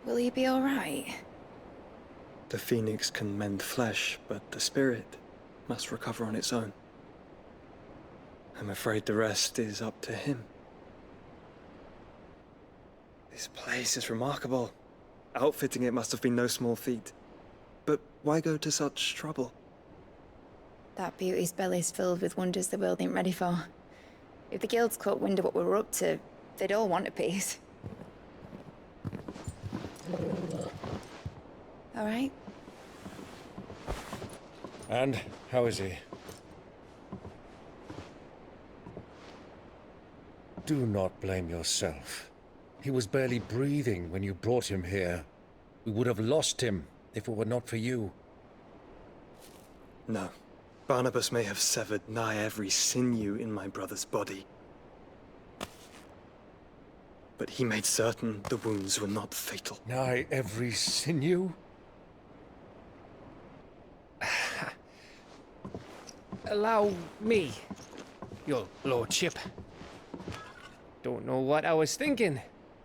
Will he be alright? The phoenix can mend flesh, but the spirit must recover on its own. I'm afraid the rest is up to him. This place is remarkable. Outfitting it must have been no small feat. But why go to such trouble? That beauty's belly's filled with wonders the world ain't ready for. If the guilds caught wind of what we were up to, they'd all want a piece. All right? And how is he? Do not blame yourself. He was barely breathing when you brought him here. We would have lost him if it were not for you. No. Barnabas may have severed nigh every sinew in my brother's body. But he made certain the wounds were not fatal. Nigh every sinew? Allow me, your lordship. Don't know what I was thinking,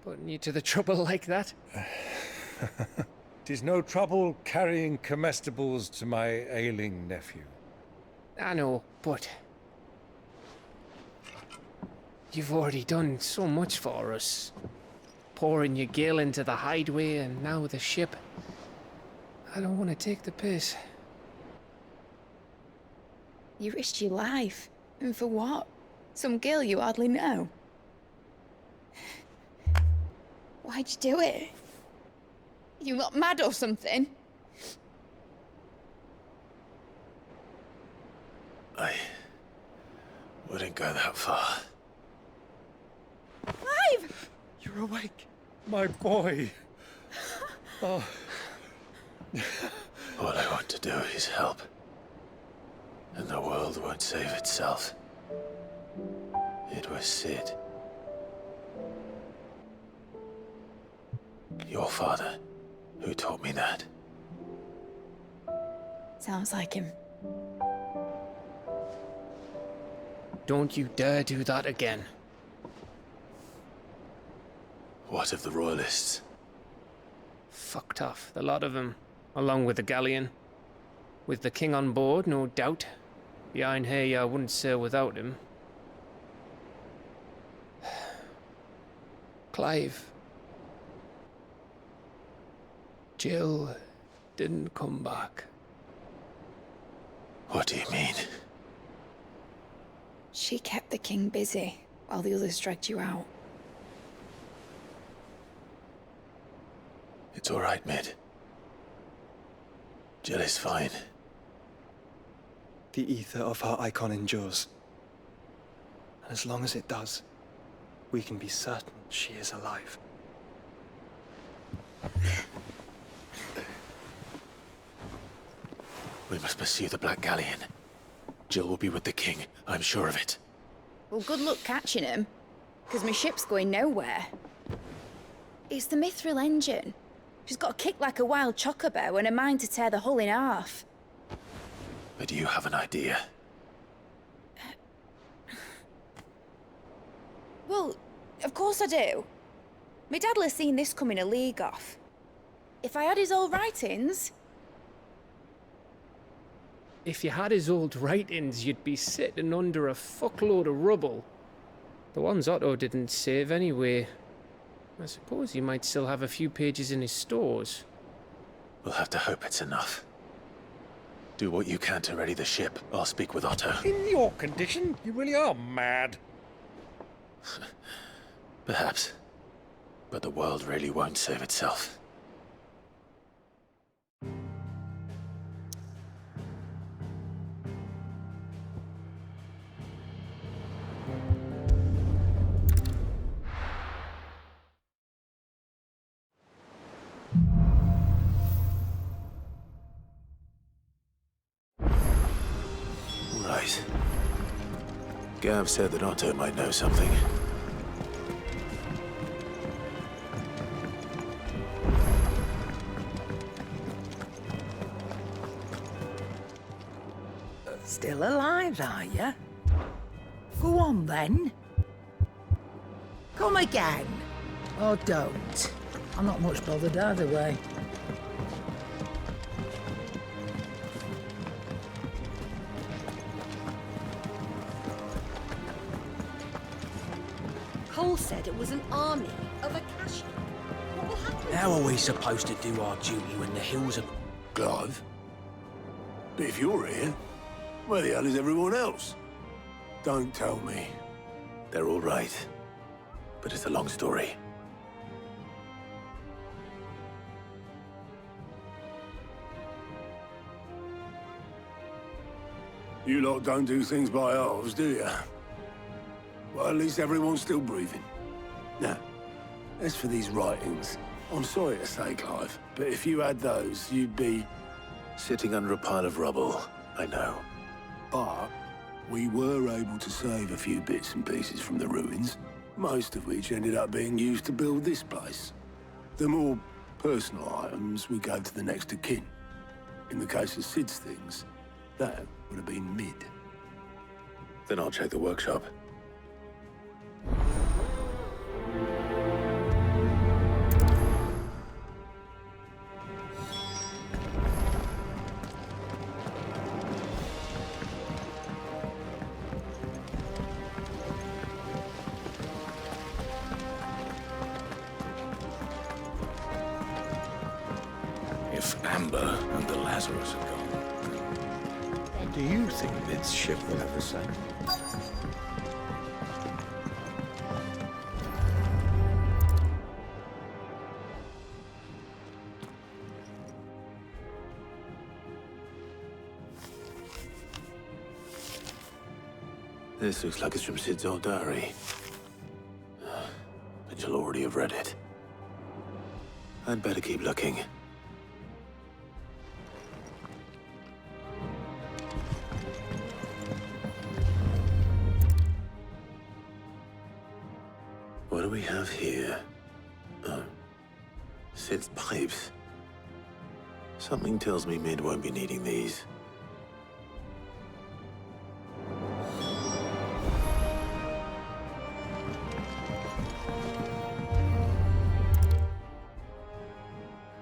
putting you to the trouble like that. 'Tis no trouble carrying comestibles to my ailing nephew. I know, but you've already done so much for us. Pouring your gil into the hideaway and now the ship. I don't want to take the piss. You risked your life. And for what? Some girl you hardly know. Why'd you do it? You not mad or something? I wouldn't go that far. Clive! You're awake. My boy! Oh. All I want to do is help. And the world won't save itself. It was Sid. Your father, who taught me that. Sounds like him. Don't you dare do that again. What of the Royalists? Fucked off, the lot of them, along with the galleon. With the king on board, no doubt. Behind here, I wouldn't sail without him. Clive. Jill didn't come back. What do you mean? She kept the king busy while the others dragged you out. It's all right, Mid. Jill is fine. The ether of her icon endures. And as long as it does, we can be certain she is alive. We must pursue the Black Galleon. Jill will be with the king, I'm sure of it. Well, good luck catching him, because my ship's going nowhere. It's the Mithril engine. She's got a kick like a wild chocobo and a mind to tear the hull in half. But do you have an idea? Well, of course I do. My dad'll have seen this coming a league off. If I had his old writings... If you had his old writings, you'd be sitting under a fuckload of rubble. The ones Otto didn't save anyway. I suppose he might still have a few pages in his stores. We'll have to hope it's enough. Do what you can to ready the ship. I'll speak with Otto. In your condition, you really are mad. Perhaps. But the world really won't save itself. Right. Gav said that Otto might know something. Still alive, are you? Go on, then. Come again. Or don't. I'm not much bothered either way. Cole said it was an army of Akashi. What will happen? How are we supposed to do our duty when the hills are... Clive? But if you're here, where the hell is everyone else? Don't tell me. They're all right. But it's a long story. You lot don't do things by halves, do you? Well, at least everyone's still breathing. Now, as for these writings, I'm sorry to say, Clive, but if you had those, you'd be... sitting under a pile of rubble, I know. But we were able to save a few bits and pieces from the ruins, most of which ended up being used to build this place. The more personal items we gave to the next of kin. In the case of Sid's things, that would have been mid. Then I'll check the workshop. If Amber and the Lazarus are gone, do you think Mid's ship will ever sail? This looks like it's from Sid's old diary. But you'll already have read it. I'd better keep looking. What do we have here? Oh. Sid's pipes. Something tells me Mid won't be needing these.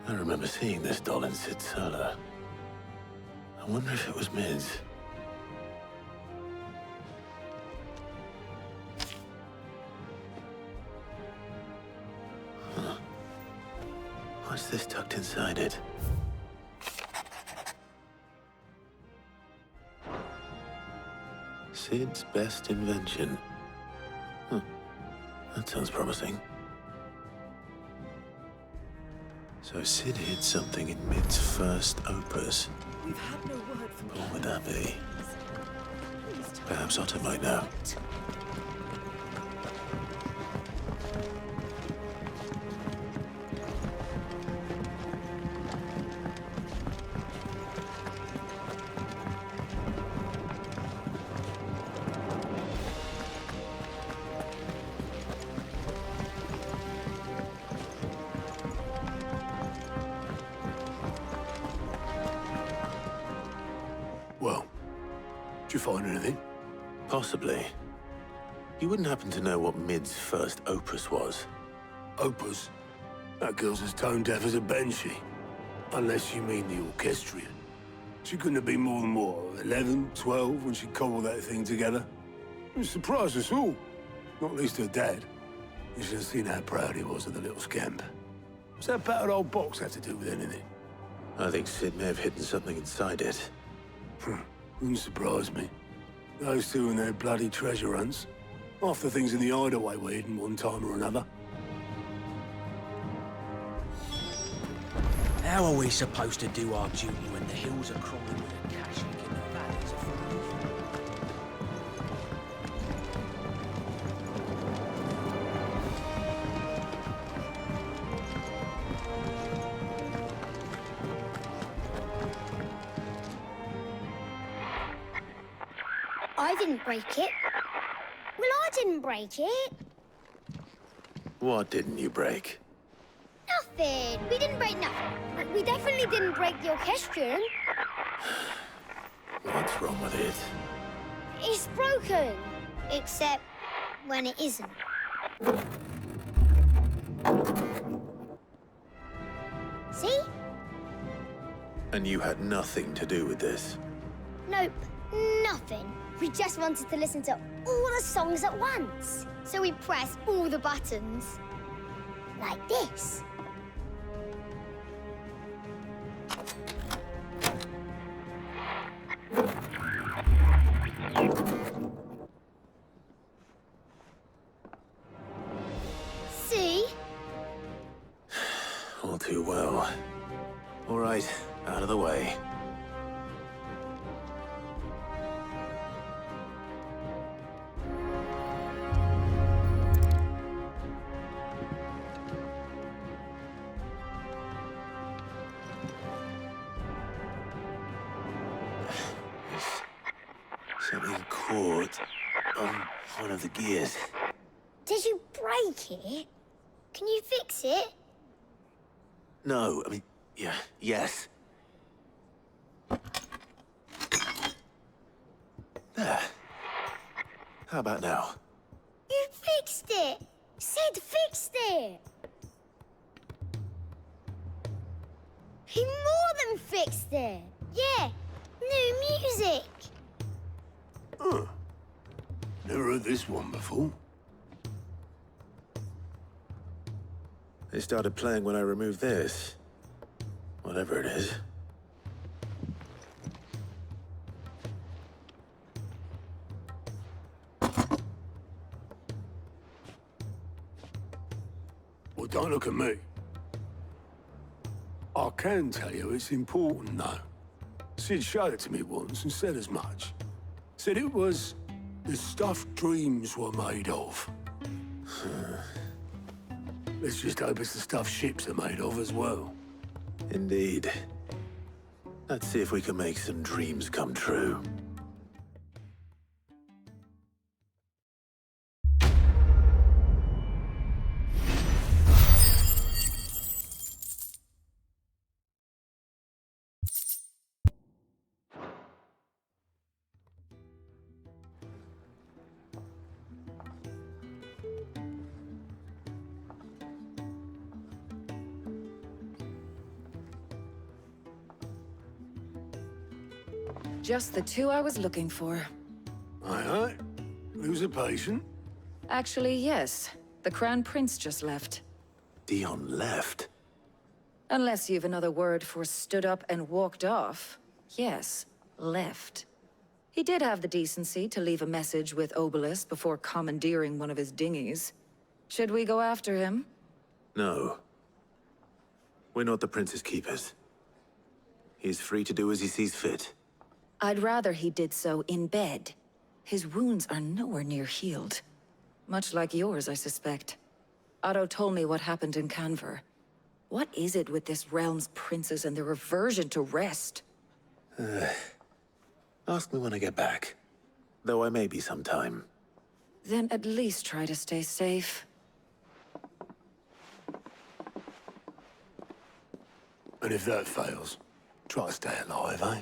I remember seeing this doll in Sid's cellar. I wonder if it was Mid's. Huh. What's this tucked inside it? Sid's best invention. Huh. That sounds promising. So Sid hid something in Mid's first opus. We've had no word from What would that be? Please tell Perhaps Otto might know. Well, did you find anything? Possibly. You wouldn't happen to know what Mid's first opus was? Opus? That girl's as tone deaf as a banshee. Unless you mean the orchestrion. She couldn't have been more than, what, 11, 12 when she cobbled that thing together? It surprised us all. Not least her dad. You should have seen how proud he was of the little scamp. What's that battered old box have to do with anything? I think Sid may have hidden something inside it. Wouldn't surprise me. Those two and their bloody treasure hunts. Half the things in the hideaway were hidden one time or another. How are we supposed to do our duty when the hills are crawling with Akashic in the valleys of Fire? I didn't break it. Well, I didn't break it. What didn't you break? Nothing. We didn't break nothing. But we definitely didn't break the orchestrion. What's wrong with it? It's broken. Except when it isn't. And you had nothing to do with this? Nope, nothing. We just wanted to listen to all the songs at once. So we pressed all the buttons. Like this. See? All too well. All right, out of the way. Something caught on one of the gears. Did you break it? Can you fix it? No, I mean, yes. There. How about now? You fixed it! Sid fixed it! He more than fixed it! Yeah, new music! Huh. Never heard this one before. They started playing when I removed this. Whatever it is. Well, don't look at me. I can tell you it's important, though. Sid showed it to me once and said as much. Said it was the stuff dreams were made of. Let's just hope it's the stuff ships are made of as well. Indeed. Let's see if we can make some dreams come true. Just the two I was looking for. Aye. Who's a patient? Actually, yes. The Crown Prince just left. Dion left? Unless you've another word for stood up and walked off. Yes, left. He did have the decency to leave a message with Obelisk before commandeering one of his dinghies. Should we go after him? No. We're not the Prince's keepers. He's free to do as he sees fit. I'd rather he did so in bed. His wounds are nowhere near healed. Much like yours, I suspect. Otto told me what happened in Canver. What is it with this realm's princes and their aversion to rest? Ask me when I get back. Though I may be sometime. Then at least try to stay safe. And if that fails, try to stay alive, eh?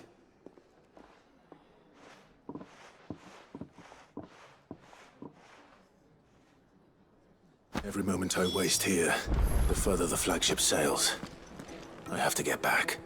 Every moment I waste here, the further the flagship sails. I have to get back.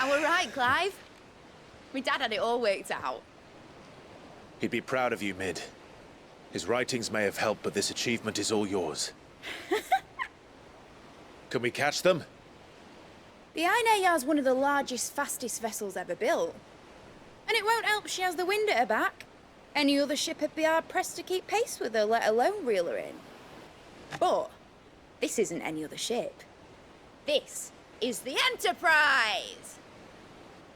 I were right, Clive. My dad had it all worked out. He'd be proud of you, Mid. His writings may have helped, but this achievement is all yours. Can we catch them? The Ainayar's one of the largest, fastest vessels ever built. And it won't help she has the wind at her back. Any other ship would be hard-pressed to keep pace with her, let alone reel her in. But this isn't any other ship. This is the Enterprise!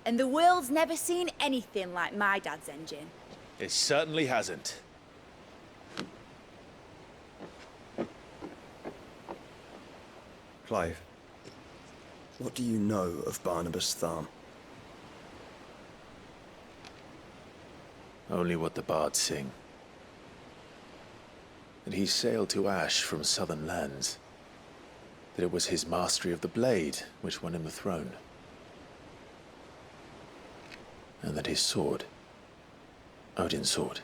And the world's never seen anything like my dad's engine. It certainly hasn't. Clive, what do you know of Barnabas Tharm? Only what the bards sing. That he sailed to Ash from southern lands. That it was his mastery of the blade which won him the throne. And that his sword, Odin's sword,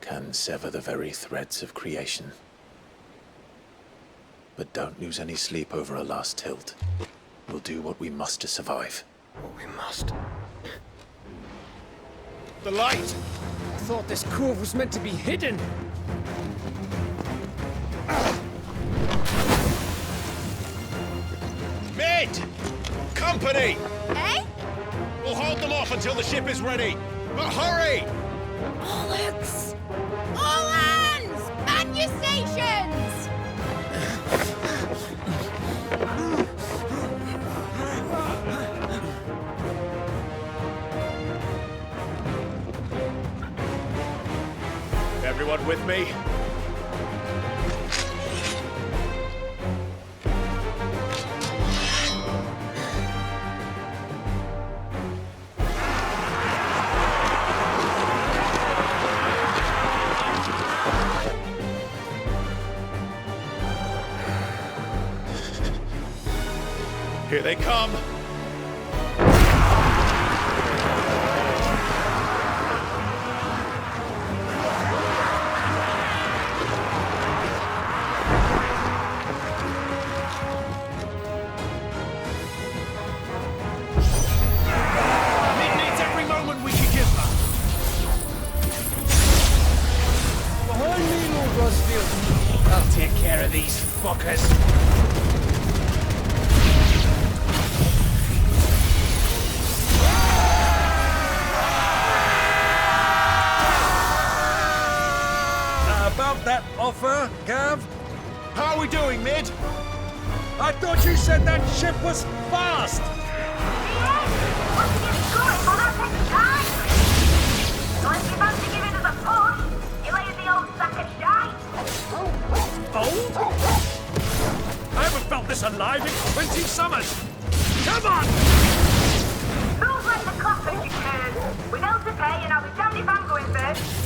can sever the very threads of creation. But don't lose any sleep over a last tilt. We'll do what we must to survive. What we must. The light! I thought this cove was meant to be hidden. Mid! Company! Eh? We'll hold them off until the ship is ready. But hurry! Bollocks! All hands! Man your stations! Everyone with me? Here they come! I'll take care of these fuckers. About that offer, Gav? How are we doing, Mid? I thought you said that ship was fast! Old? I haven't felt this alive in 20 summers! Come on! Move like the clappers, you can. With else to pay, and I'll be damned if I'm going first.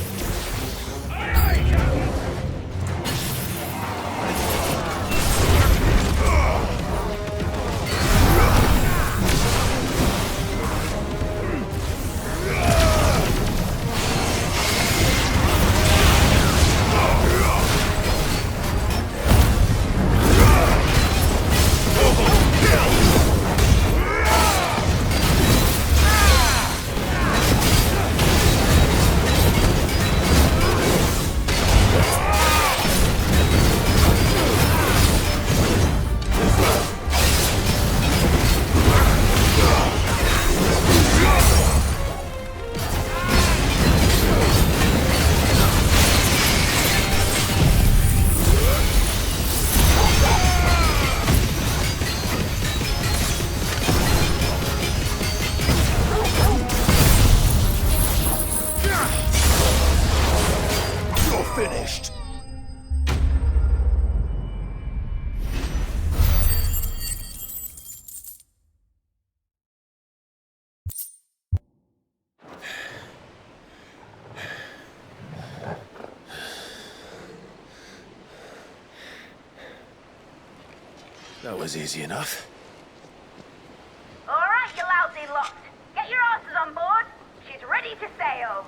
Finished. That was easy enough. All right, you lousy lot. Get your asses on board. She's ready to sail.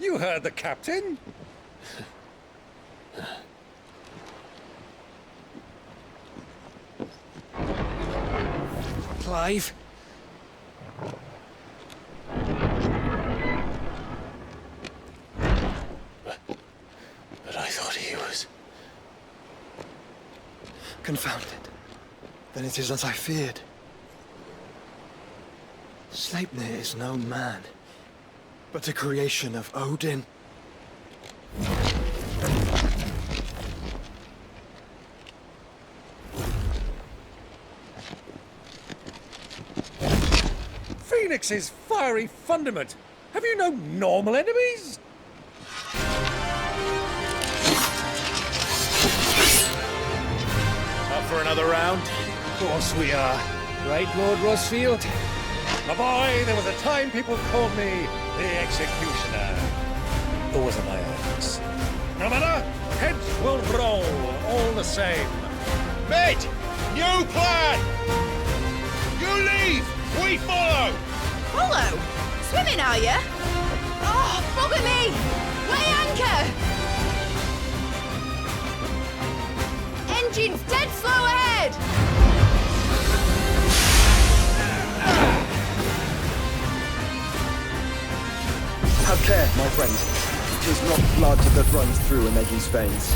You heard the captain. Clive? But I thought he was... Confounded. Then it is as I feared. Sleipnir is no man, but a creation of Odin. Phoenix's fiery fundament! Have you no normal enemies? Up for another round? Of course we are. Right, Lord Rossfield? My boy, there was a time people called me the Executioner. Always on my hands. No matter, heads will roll, all the same. Mate! New plan! You leave! We follow! Follow? Swimming, are you? Oh, bugger me! Weigh anchor! Engine's dead slow ahead! Have care, my friend. 'Tis not blood that runs through Anegi's veins.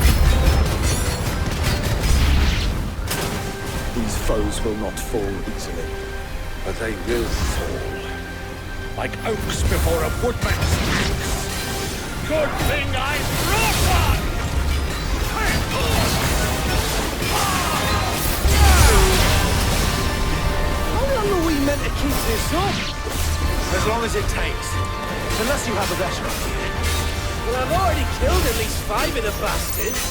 These foes will not fall easily. But they will fall. Like oaks before a woodman's axe. Good thing I brought one! How long are we meant to keep this up? As long as it takes. Unless you have a better idea. Well, I've already killed at least 5 of the bastards.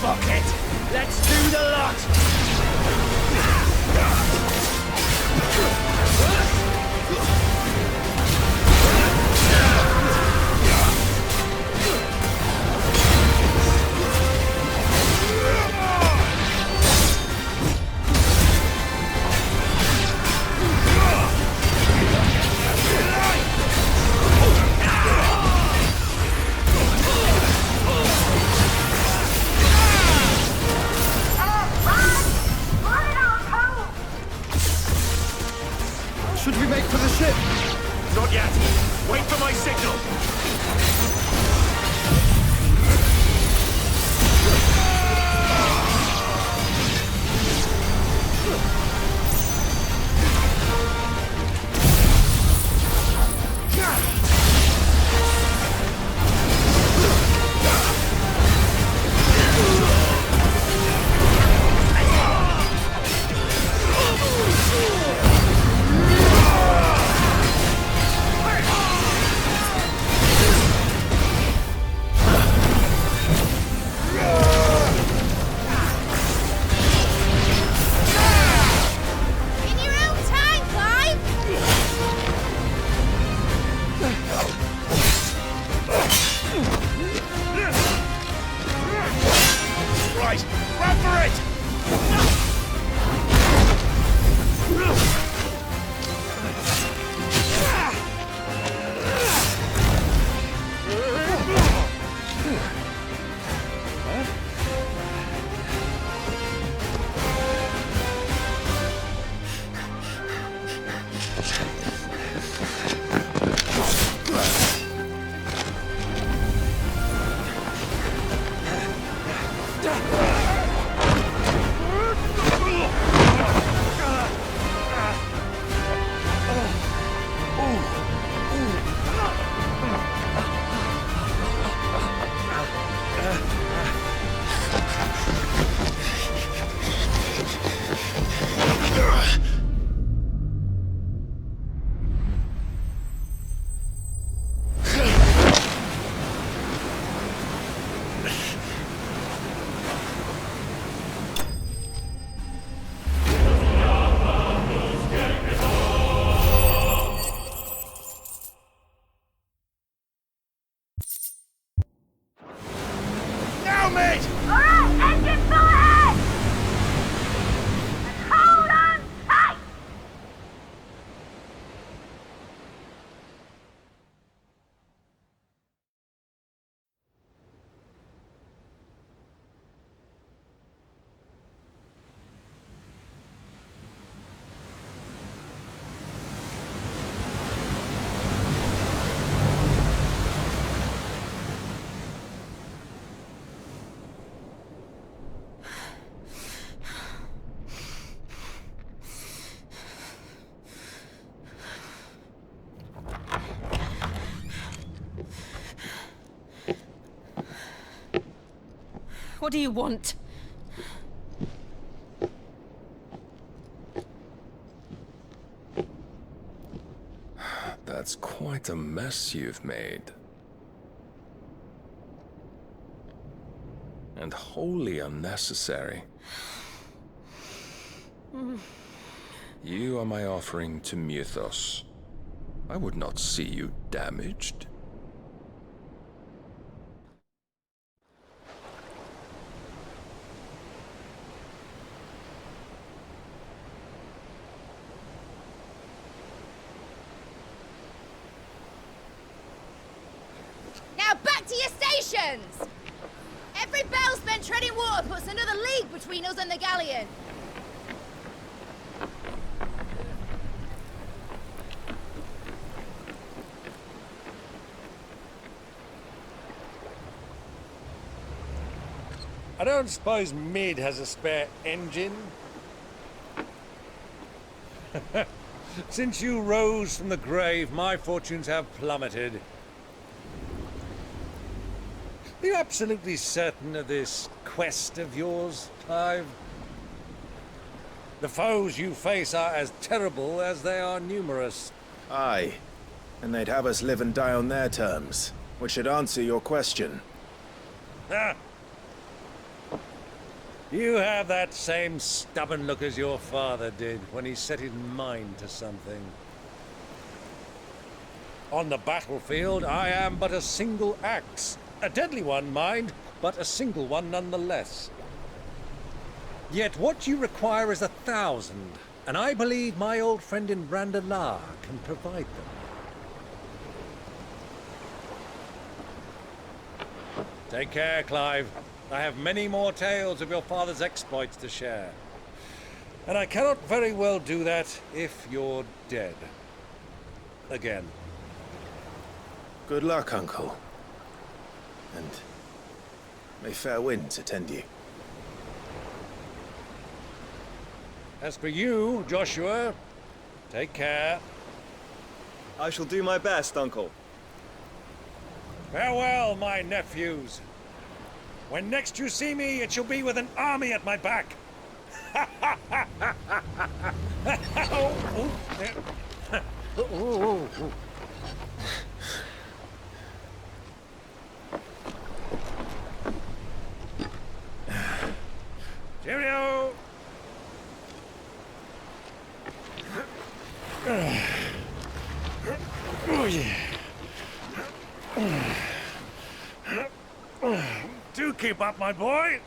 Fuck it! Let's do the lot! Should we make for the ship? Not yet. Wait for my signal. What do you want? That's quite a mess you've made. And wholly unnecessary. You are my offering to Mythos. I would not see you damaged. Now back to your stations! Every bell spent treading water puts another league between us and the galleon. I don't suppose Mid has a spare engine? Since you rose from the grave, my fortunes have plummeted. Are you absolutely certain of this quest of yours, Clive? The foes you face are as terrible as they are numerous. Aye. And they'd have us live and die on their terms, which should answer your question. Ah! You have that same stubborn look as your father did when he set his mind to something. On the battlefield, I am but a single axe. A deadly one, mind, but a single one nonetheless. Yet what you require is 1,000, and I believe my old friend in Randalar can provide them. Take care, Clive. I have many more tales of your father's exploits to share. And I cannot very well do that if you're dead. Again. Good luck, Uncle. And may fair winds attend you. As for you, Joshua, take care. I shall do my best, Uncle. Farewell, my nephews. When next you see me, it shall be with an army at my back. Cheerio! Oh, yeah. Do keep up, my boy.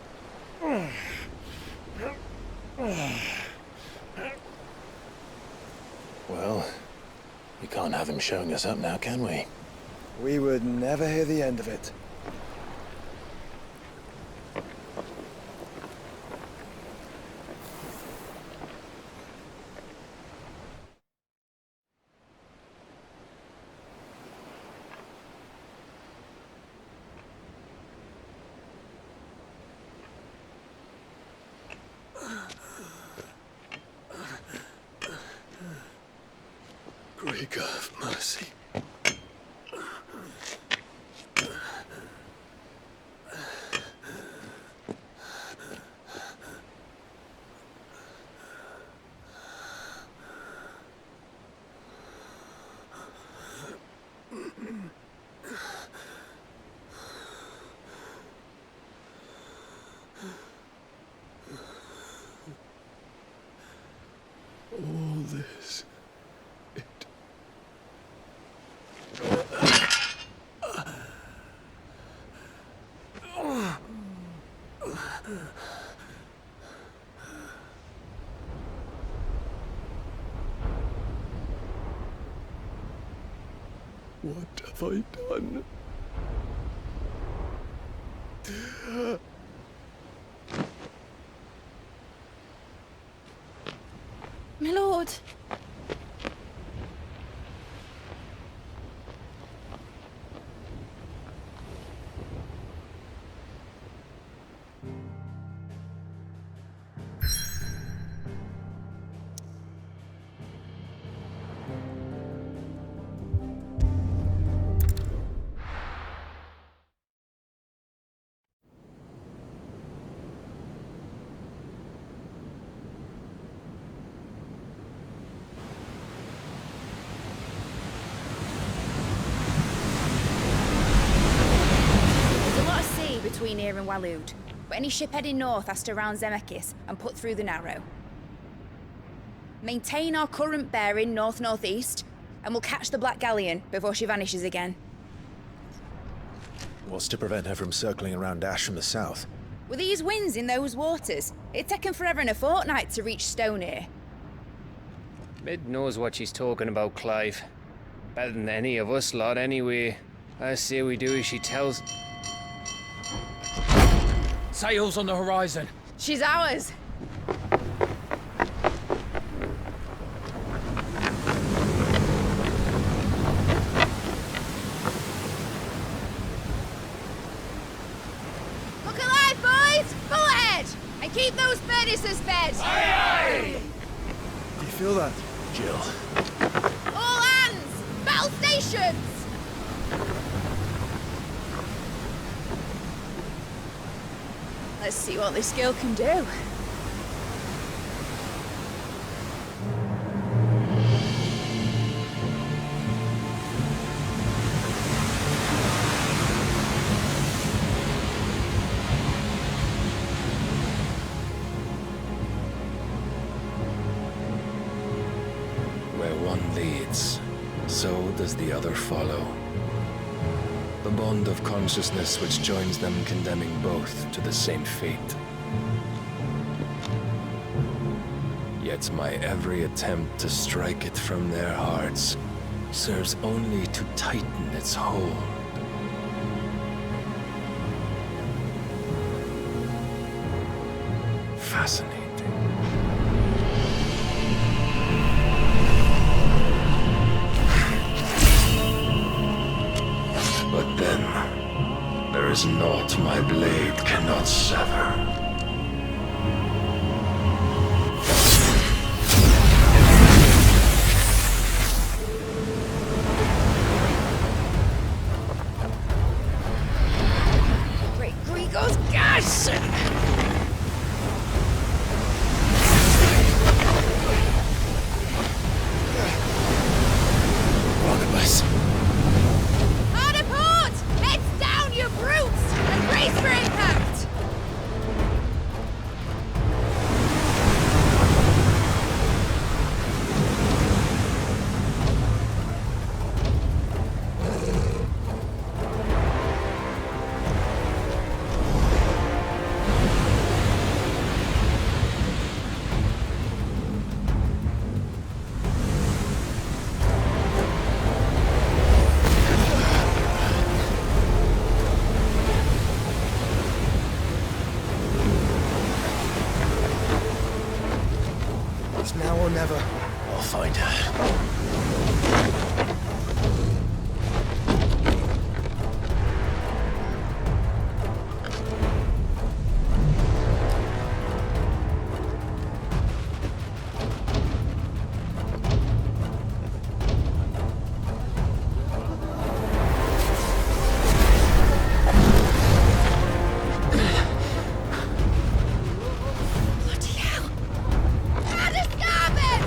Well, we can't have him showing us up now, can we? We would never hear the end of it. Great God of mercy. All this. What have I done? My lord. near in Waloed, but any ship heading north has to round Zemeckis and put through the Narrow. Maintain our current bearing north-northeast, and we'll catch the Black Galleon before she vanishes again. What's to prevent her from circling around Ash from the south? With these winds in those waters, it'd take 'em forever and a fortnight to reach Stonehenge. Mid knows what she's talking about, Clive. Better than any of us lot, anyway. I say we do as she tells. Sails on the horizon. She's ours. Look alive, boys! Full ahead! And keep those furnaces fed! Aye, aye! Do you feel that? Jill. All hands! Battle stations! Let's see what this girl can do. Where one leads, so does the other follow. The bond of consciousness which joins them, condemning both to the same fate. Yet my every attempt to strike it from their hearts serves only to tighten its hold. Fascinating. But then, there is naught my blade cannot sever. Great Grigor's gas! Barnabas. Harder port! Heads down, you brutes! And brace for impact! It's now or never. I'll find her. Bloody hell! Add a starboard!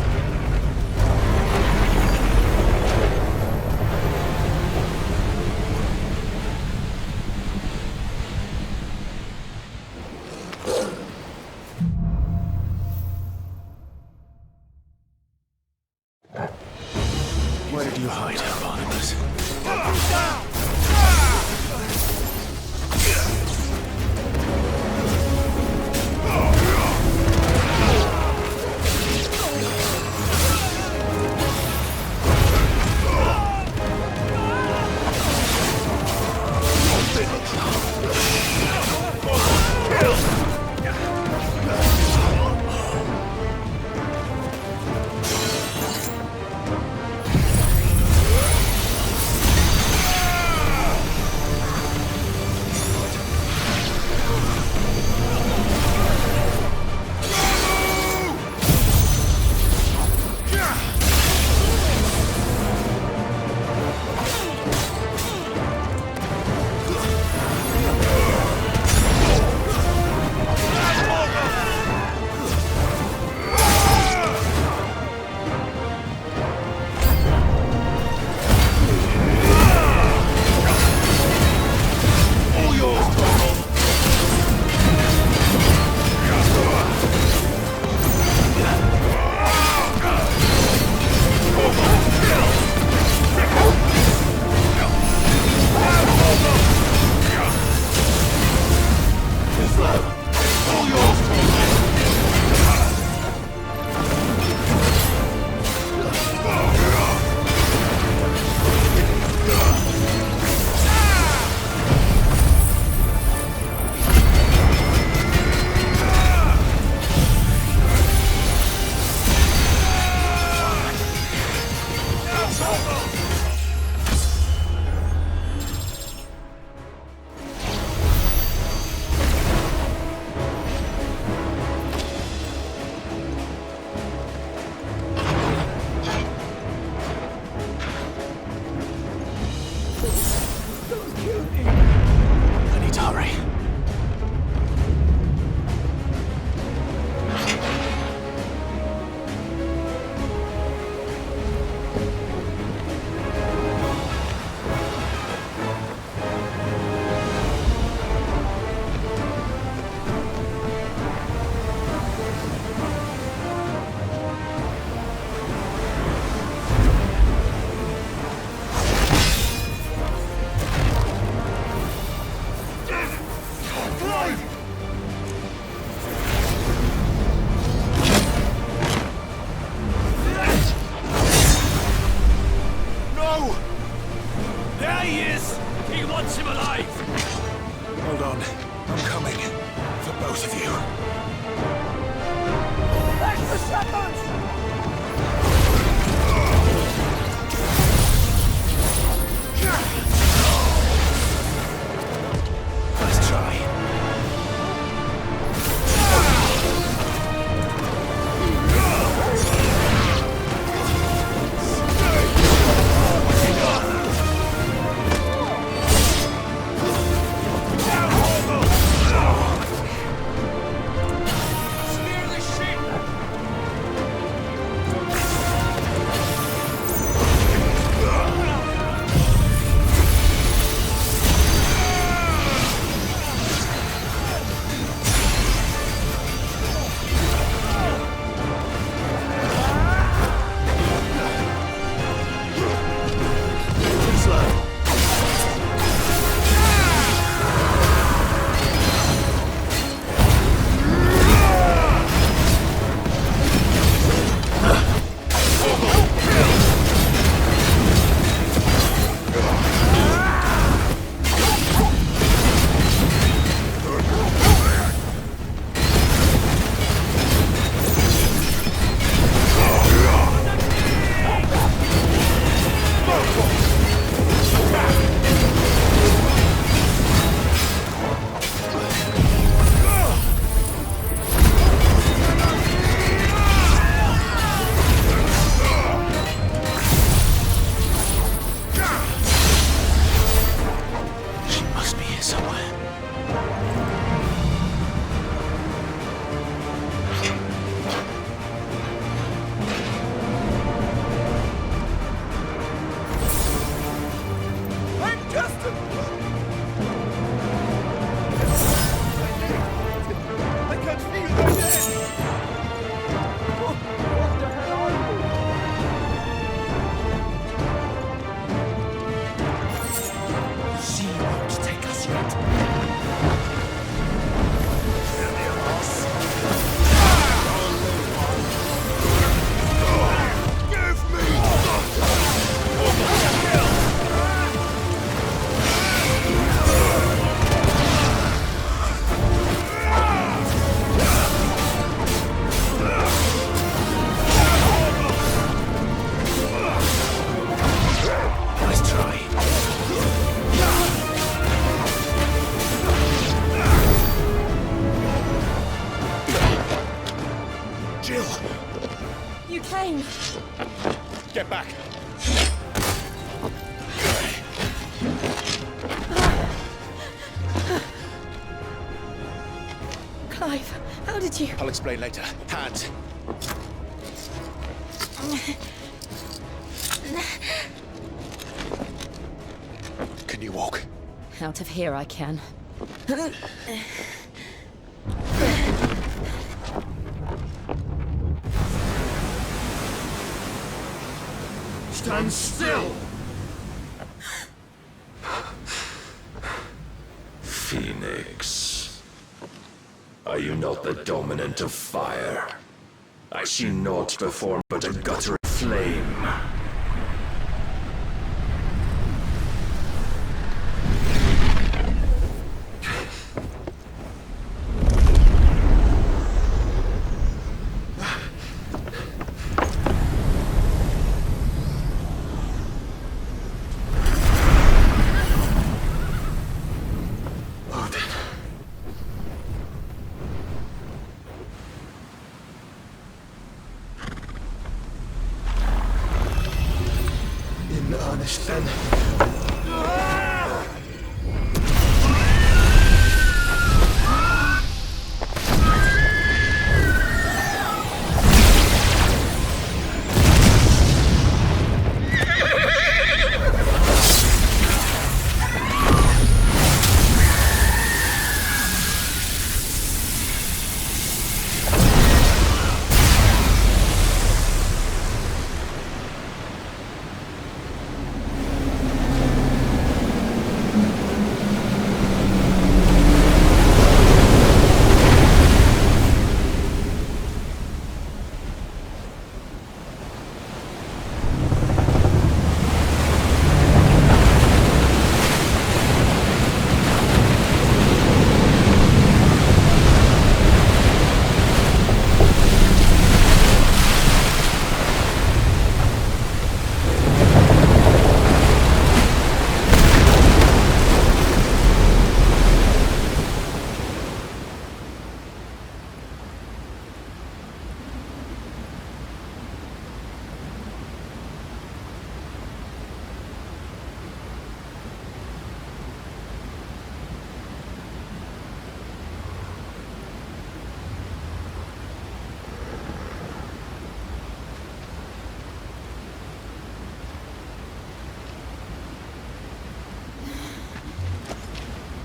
Jill! You came. Get back! Clive, how did you... I'll explain later. Hands! Can you walk? Out of here I can. Stand still! Phoenix. Are you not the dominant of fire? I see naught before but a guttering flame. In earnest then.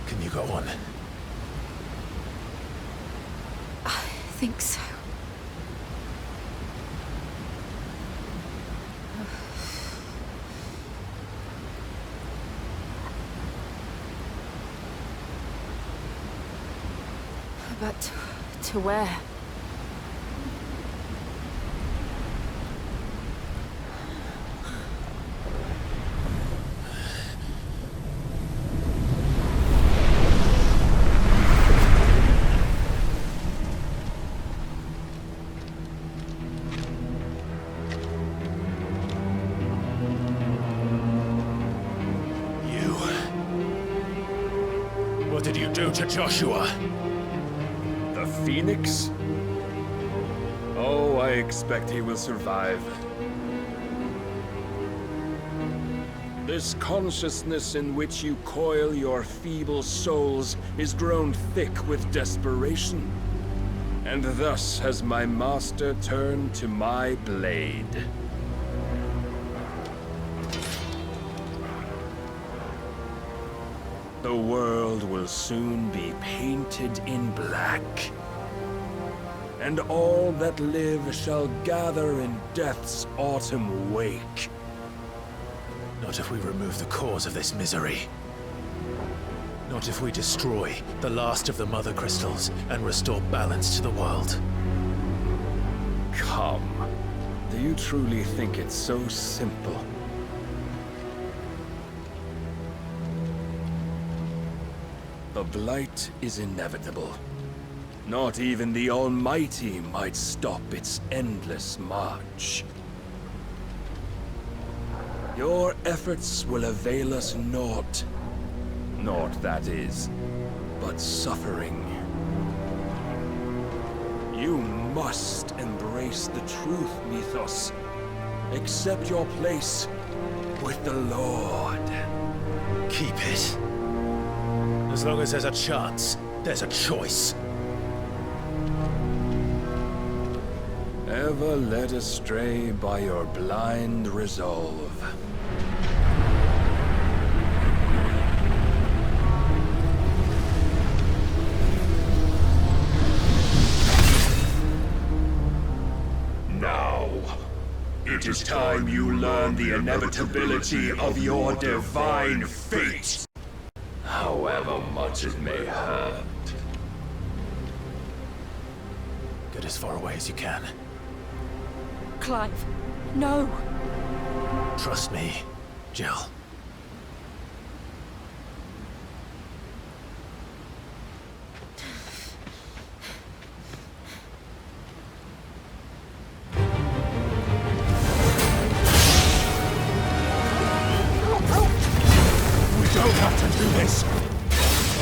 Can you go on? I think so. But to where? What did you do to Joshua? The Phoenix? Oh, I expect he will survive. This consciousness in which you coil your feeble souls is grown thick with desperation. And thus has my master turned to my blade. The world will soon be painted in black. And all that live shall gather in death's autumn wake. Not if we remove the cause of this misery. Not if we destroy the last of the Mother Crystals and restore balance to the world. Come. Do you truly think it's so simple? The blight is inevitable. Not even the Almighty might stop its endless march. Your efforts will avail us naught. Naught, that is, but suffering. You must embrace the truth, Mythos. Accept your place with the Lord. Keep it. As long as there's a chance, there's a choice. Ever led astray by your blind resolve. Now, it is time you learn the inevitability of your divine fate. However much it may hurt. Get as far away as you can. Clive, no! Trust me, Jill.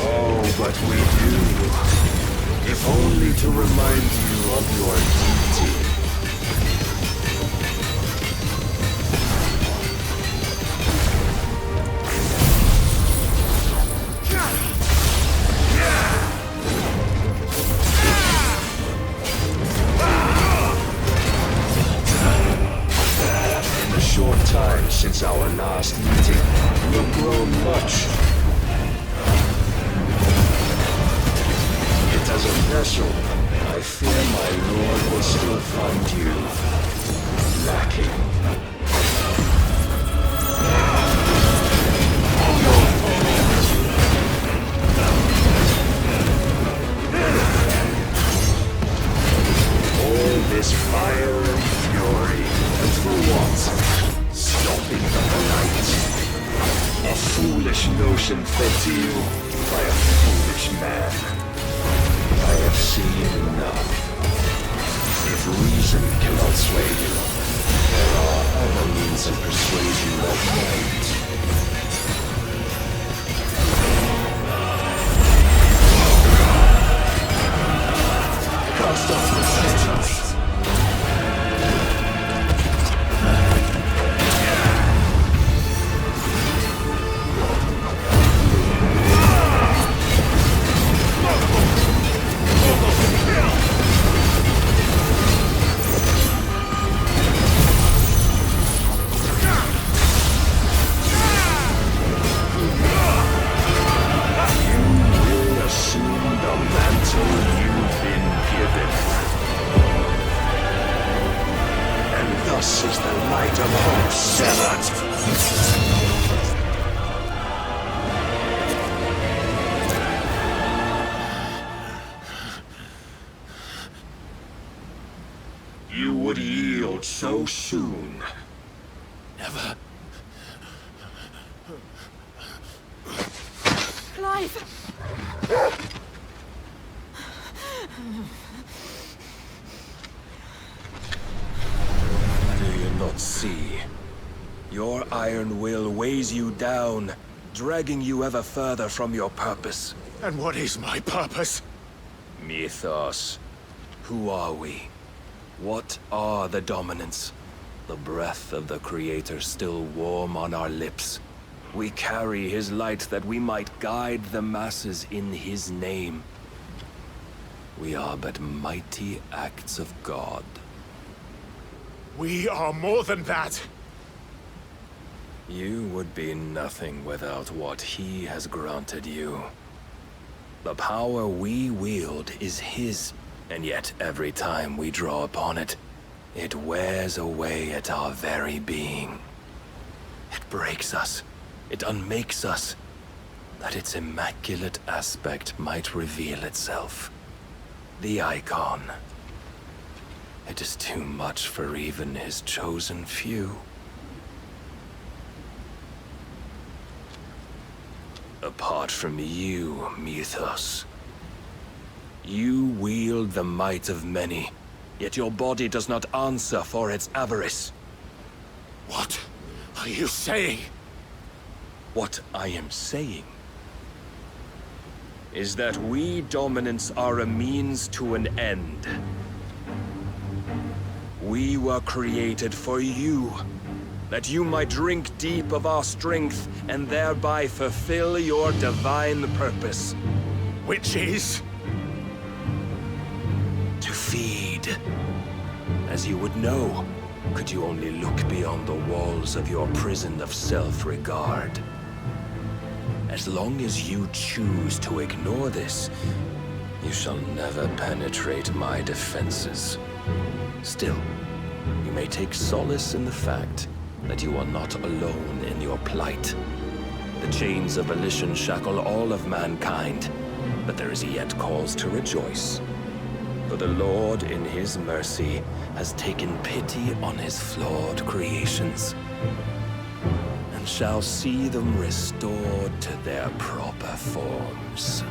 Oh, but we do. If only to remind you of your duty. In the short time since our last meeting, you've grown much. As a vessel, I fear my lord will still find you lacking. All this fire and fury, and for what? Stopping the night. A foolish notion fed to you by a foolish man. I have seen enough. If reason cannot sway you, there are other means of persuasion that might. Cast off the sentence. Thus is the light of hope severed. You would yield so soon. Never. Clive! Do you not see? Your iron will weighs you down, dragging you ever further from your purpose. And what is my purpose? Mythos. Who are we? What are the dominants? The breath of the Creator still warm on our lips. We carry his light that we might guide the masses in his name. We are but mighty acts of God. We are more than that. You would be nothing without what he has granted you. The power we wield is his, and yet every time we draw upon it, it wears away at our very being. It breaks us, it unmakes us, that its immaculate aspect might reveal itself. The icon. It is too much for even his chosen few. Apart from you, Mythos. You wield the might of many, yet your body does not answer for its avarice. What are you saying? What I am saying is that we dominants are a means to an end. We were created for you, that you might drink deep of our strength and thereby fulfill your divine purpose. Which is? To feed. As you would know, could you only look beyond the walls of your prison of self-regard. As long as you choose to ignore this, you shall never penetrate my defenses. Still, you may take solace in the fact that you are not alone in your plight. The chains of volition shackle all of mankind, but there is yet cause to rejoice. For the Lord, in his mercy, has taken pity on his flawed creations, and shall see them restored to their proper forms.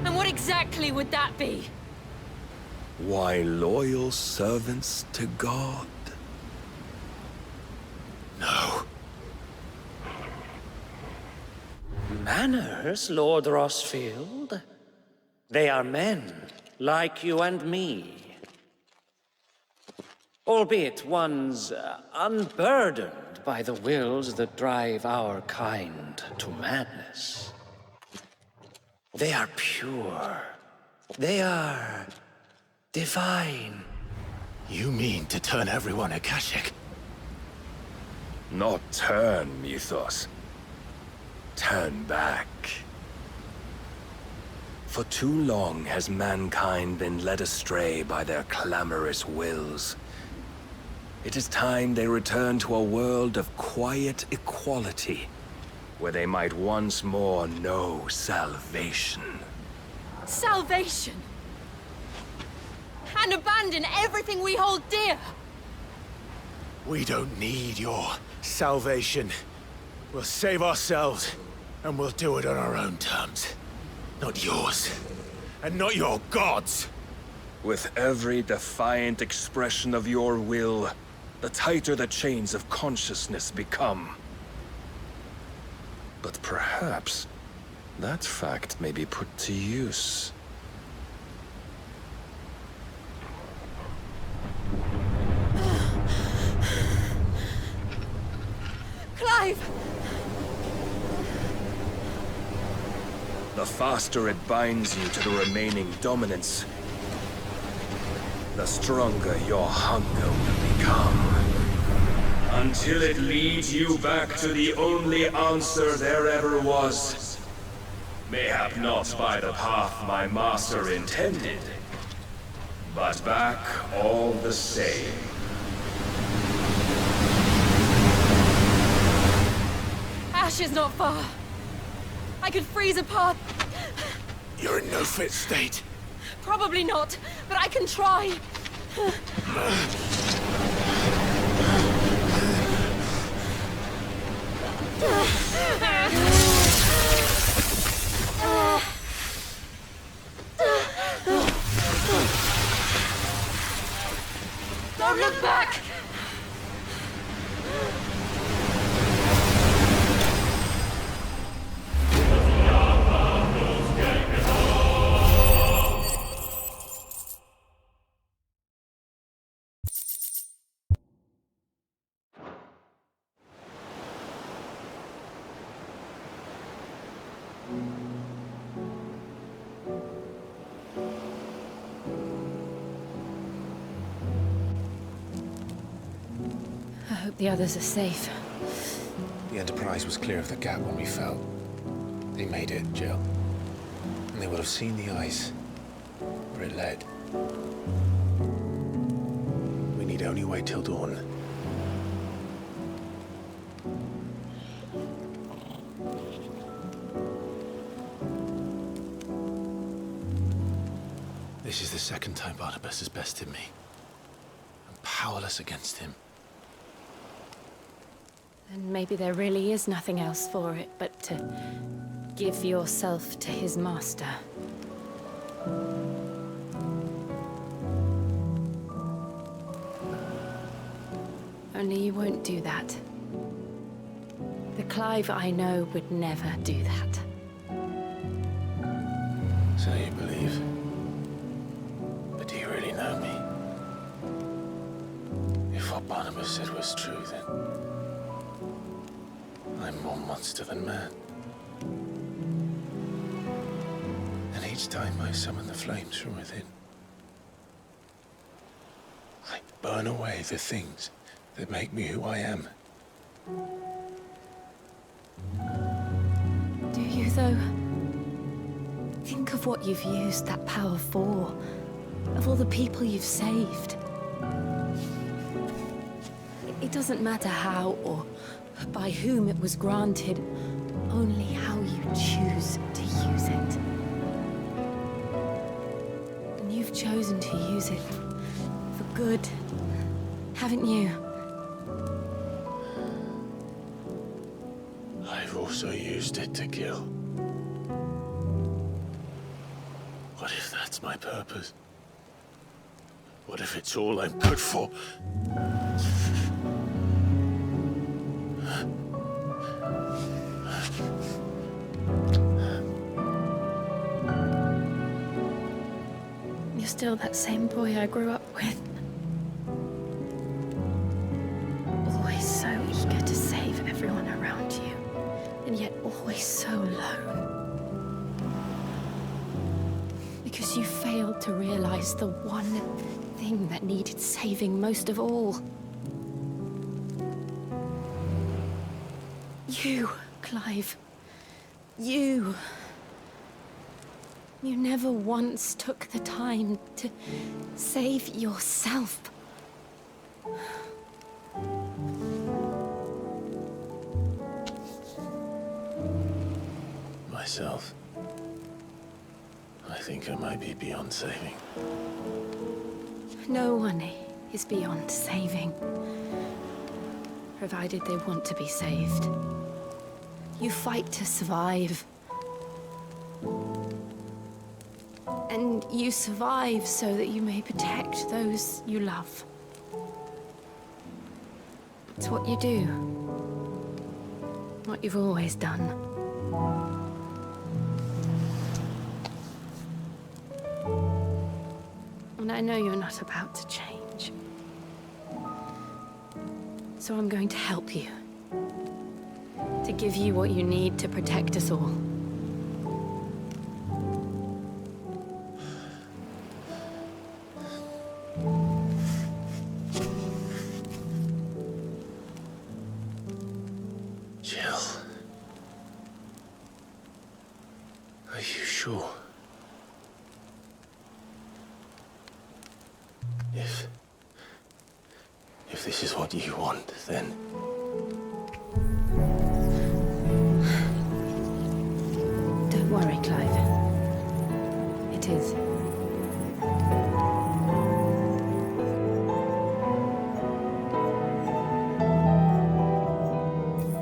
And what exactly would that be? Why, loyal servants to God. No. Manners, Lord Rossfield? They are men, like you and me. Albeit ones unburdened by the wills that drive our kind to madness. They are pure. They are divine. You mean to turn everyone Akashic? Not turn, Mythos. Turn back. For too long has mankind been led astray by their clamorous wills. It is time they return to a world of quiet equality, where they might once more know salvation. Salvation? And abandon everything we hold dear? We don't need your salvation. We'll save ourselves, and we'll do it on our own terms. Not yours, and not your gods. With every defiant expression of your will, the tighter the chains of consciousness become. But perhaps that fact may be put to use. Clive! The faster it binds you to the remaining dominance, the stronger your hunger will become. Until it leads you back to the only answer there ever was. Mayhap not by the path my master intended, but back all the same. Ash is not far. I could freeze a path. You're in no fit state. Probably not, but I can try. Don't look back! I hope the others are safe. The Enterprise was clear of the gap when we fell. They made it, Jill. And they would have seen the ice where it led. We need only wait till dawn. This is the second time Barnabas has bested me. I'm powerless against him. And maybe there really is nothing else for it but to give yourself to his master. Only you won't do that. The Clive I know would never do that. So you believe? But do you really know me? what Barnabas said was true, then I'm more monster than man. And each time I summon the flames from within, I burn away the things that make me who I am. Do you, though? Think of what you've used that power for, of all the people you've saved. It doesn't matter how or by whom it was granted, only how you choose to use it. And you've chosen to use it for good, haven't you? I've also used it to kill. What if that's my purpose? What if it's all I'm good for? You're still that same boy I grew up with. Always so eager to save everyone around you, and yet always so alone. Because you failed to realize the one thing that needed saving most of all. You, Clive. You. You never once took the time to save yourself. Myself. I think I might be beyond saving. No one is beyond saving, provided they want to be saved. You fight to survive. And you survive so that you may protect those you love. It's what you do. What you've always done. And I know you're not about to change. So I'm going to help you. To give you what you need to protect us all. Jill. Are you sure? If this is what you want, then... Don't worry, Clive. It is.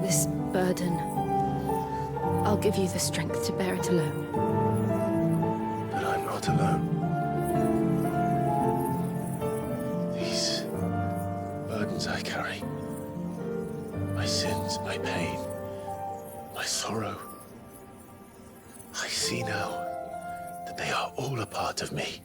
This burden, I'll give you the strength to bear it alone. But I'm not alone. These burdens I carry, my sins, my pain, my sorrow, I see now that they are all a part of me.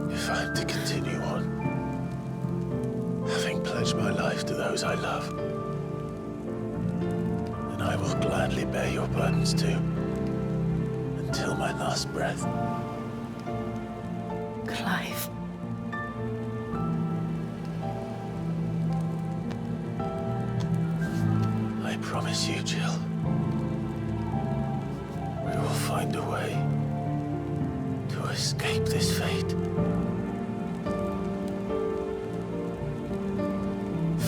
If I'm to continue on, having pledged my life to those I love, then I will gladly bear your burdens too, until my last breath. Clive. I promise you, Jill, we will find a way to escape this fate.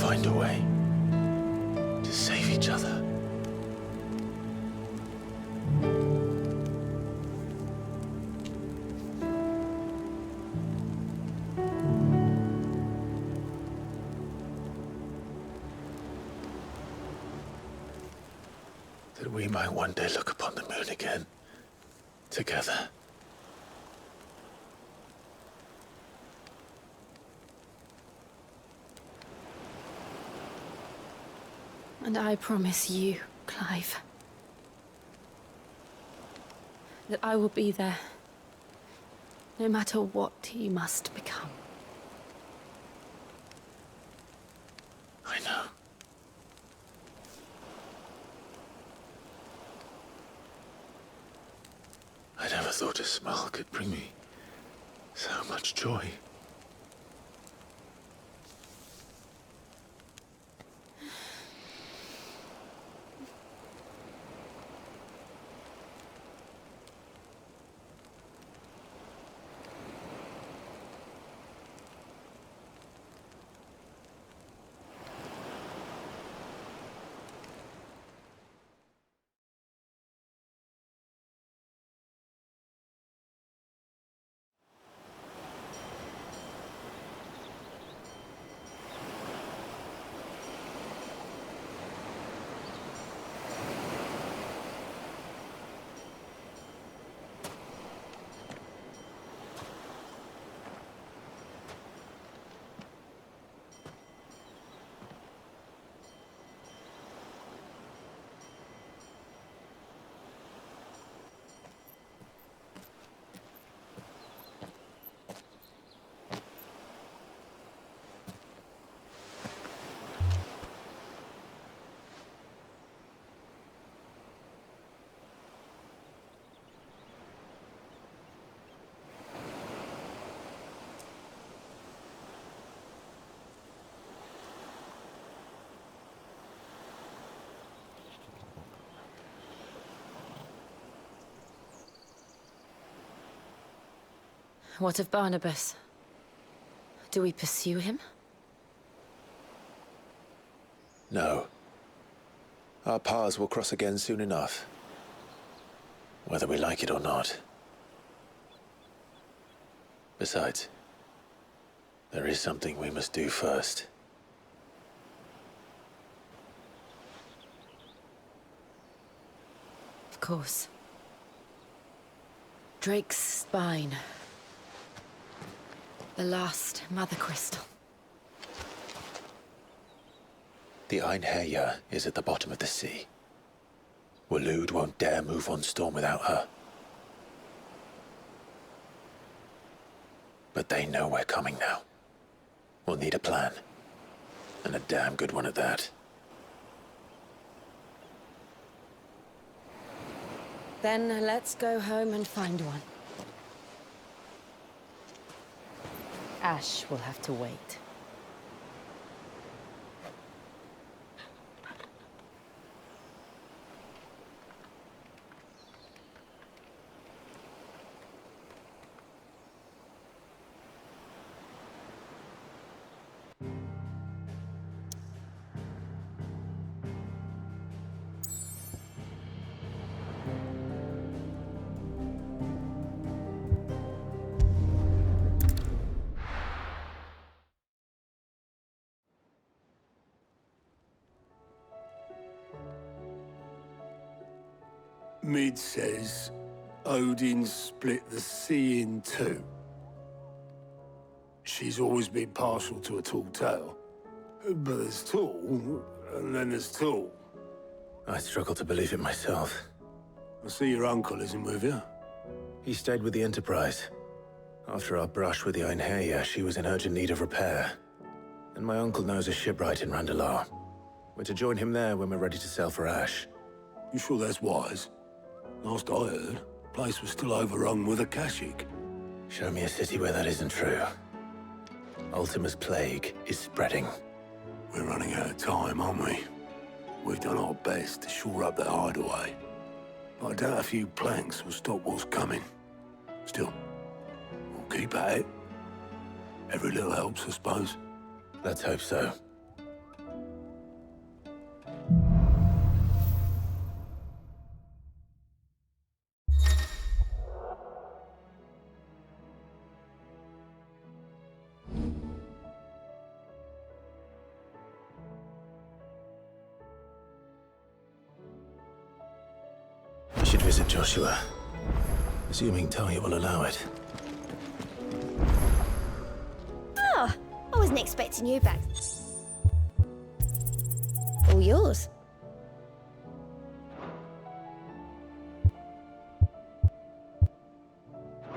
Find away to save each other. That we might one day look upon the moon again, together. And I promise you, Clive, that I will be there, no matter what you must become. I know. I never thought a smile could bring me so much joy. What of Barnabas? Do we pursue him? No. Our paths will cross again soon enough. Whether we like it or not. Besides, there is something we must do first. Of course. Drake's spine. The last Mother Crystal. The Einherjar is at the bottom of the sea. Waloed won't dare move on Storm without her. But they know we're coming now. We'll need a plan. And a damn good one at that. Then let's go home and find one. Ash will have to wait. Mid says Odin split the sea in two. She's always been partial to a tall tale. But there's tall, and then there's tall. I struggle to believe it myself. I see your uncle isn't with you. He stayed with the Enterprise. After our brush with the Einherjar, she was in urgent need of repair. And my uncle knows a shipwright in Randalar. We're to join him there when we're ready to sail for Ash. You sure that's wise? Last I heard, the place was still overrun with Akashic. Show me a city where that isn't true. Ultima's plague is spreading. We're running out of time, aren't we? We've done our best to shore up that hideaway. But I doubt a few planks will stop what's coming. Still, we'll keep at it. Every little helps, I suppose. Let's hope so. visit, Joshua. Assuming Talia will allow it. Oh, I wasn't expecting you back. All yours.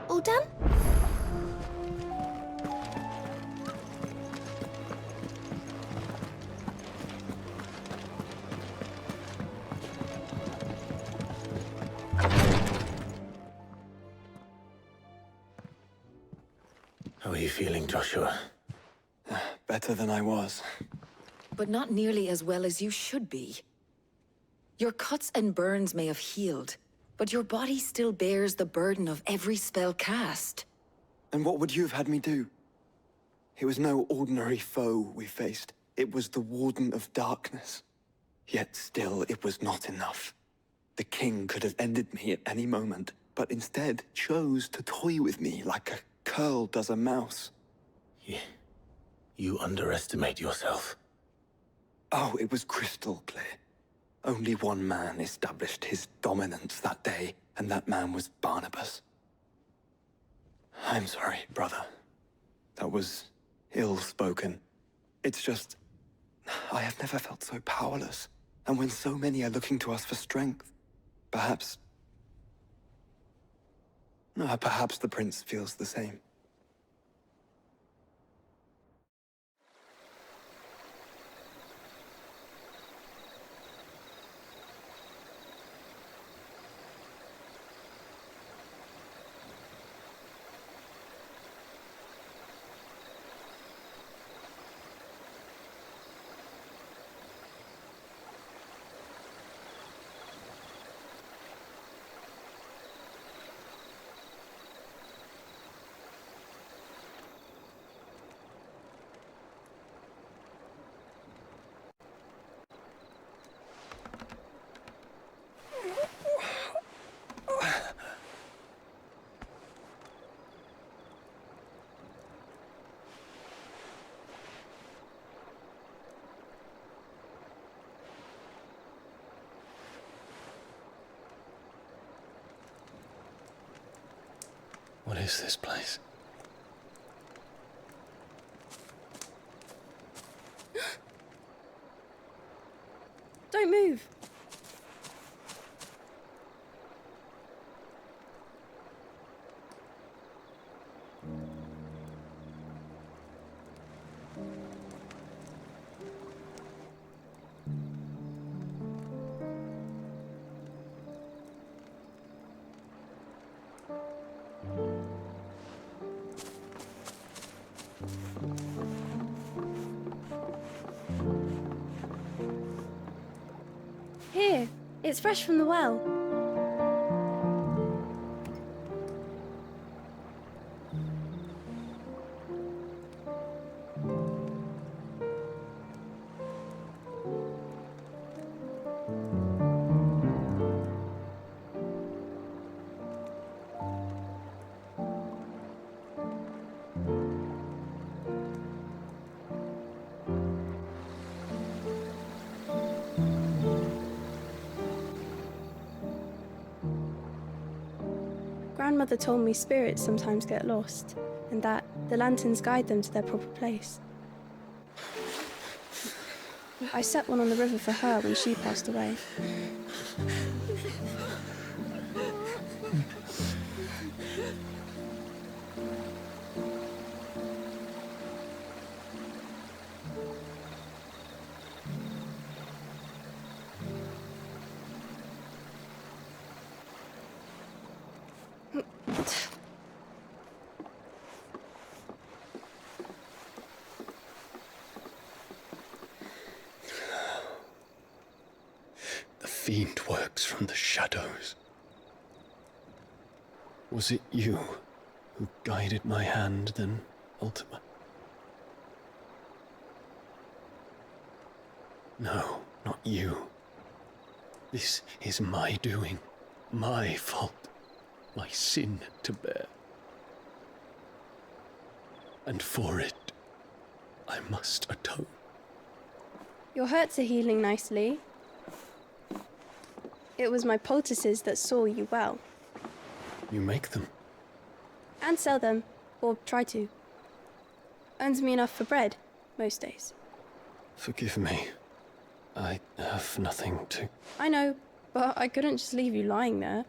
All done? How are you feeling, Joshua? Better than I was. But not nearly as well as you should be. Your cuts and burns may have healed, but your body still bears the burden of every spell cast. And what would you have had me do? It was no ordinary foe we faced. It was the Warden of Darkness. Yet still, it was not enough. The king could have ended me at any moment, but instead chose to toy with me like a curl does a mouse. Yeah. You underestimate yourself. Oh, it was crystal clear. Only one man established his dominance that day, and that man was Barnabas. I'm sorry, brother. That was ill-spoken. It's just, I have never felt so powerless. And when so many are looking to us for strength, perhaps the prince feels the same. What is this place? Don't move. Here, it's fresh from the well. Grandmother told me spirits sometimes get lost, and that the lanterns guide them to their proper place. I set one on the river for her when she passed away. The fiend works from the shadows. Was it you who guided my hand, then, Ultima? No, not you. This is my doing, my fault, my sin to bear. And for it, I must atone. Your hurts are healing nicely. It was my poultices that saw you well. You make them? And sell them, or try to. Earns me enough for bread, most days. Forgive me. I have nothing to... I know, but I couldn't just leave you lying there.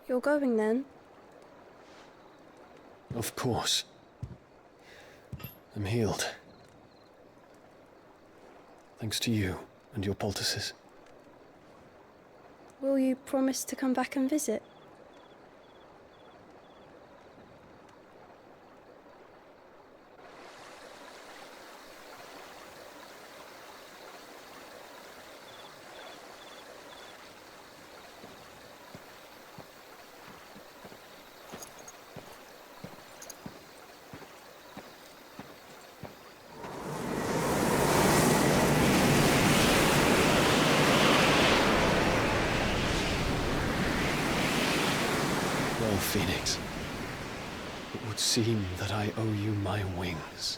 You're going then? Of course. I'm healed. Thanks to you and your poultices. Will you promise to come back and visit? Well, Phoenix, it would seem that I owe you my wings.